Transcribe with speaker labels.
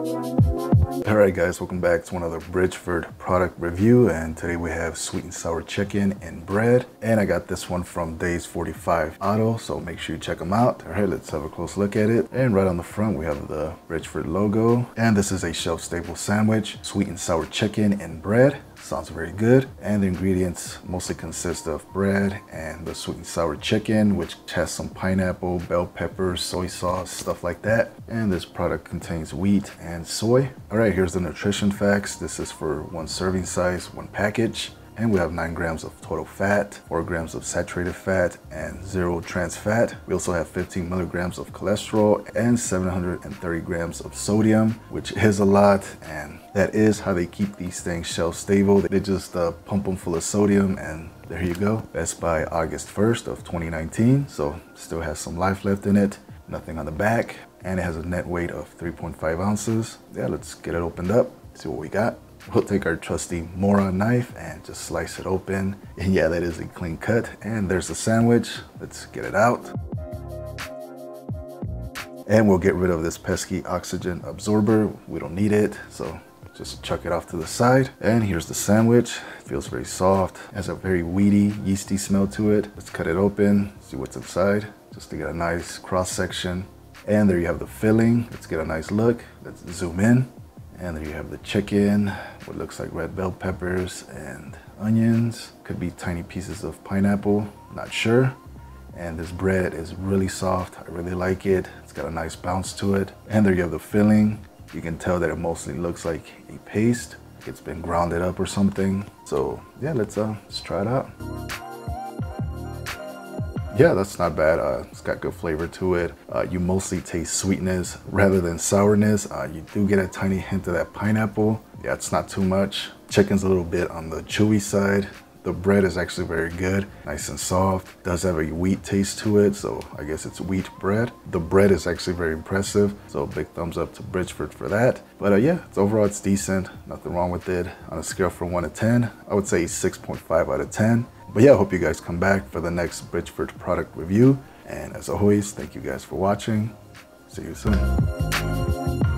Speaker 1: Alright guys, welcome back to another Bridgford product review, and today we have sweet and sour chicken and bread, and I got this one from Days 45 Auto, so make sure you check them out. Alright, let's have a close look at it. And right on the front we have the Bridgford logo, and this is a shelf stable sandwich, sweet and sour chicken and bread. Sounds very good. And the ingredients mostly consist of bread and the sweet and sour chicken, which has some pineapple, bell peppers, soy sauce, stuff like that. And this product contains wheat and soy. All right, here's the nutrition facts. This is for one serving size, one package. And we have 9 grams of total fat, 4 grams of saturated fat, and 0 trans fat. We also have 15 milligrams of cholesterol and 730 grams of sodium, which is a lot. And that is how they keep these things shelf stable. They just pump them full of sodium, and there you go. That's by August 1st of 2019. So still has some life left in it. Nothing on the back. And it has a net weight of 3.5 ounces. Yeah, let's get it opened up, see what we got. We'll take our trusty MoRE knife and just slice it open. And yeah, that is a clean cut. And there's the sandwich. Let's get it out. And we'll get rid of this pesky oxygen absorber. We don't need it, so just chuck it off to the side. And here's the sandwich. It feels very soft. It has a very weedy, yeasty smell to it. Let's cut it open, see what's inside, just to get a nice cross section. And there you have the filling. Let's get a nice look. Let's zoom in. And there you have the chicken, what looks like red bell peppers and onions. Could be tiny pieces of pineapple, not sure. And this bread is really soft. I really like it. It's got a nice bounce to it. And there you have the filling. You can tell that it mostly looks like a paste. It's been grounded up or something. So yeah, let's try it out. Yeah, that's not bad. It's got good flavor to it. You mostly taste sweetness rather than sourness. You do get a tiny hint of that pineapple. Yeah, it's not too much. Chicken's a little bit on the chewy side. The bread is actually very good, nice and soft. Does have a wheat taste to it, so I guess it's wheat bread. The bread is actually very impressive, so big thumbs up to Bridgford for that. But yeah, overall it's decent. Nothing wrong with it. On a scale from 1 to 10, I would say 6.5 out of 10. But yeah, I hope you guys come back for the next Bridgford product review. And as always, thank you guys for watching. See you soon.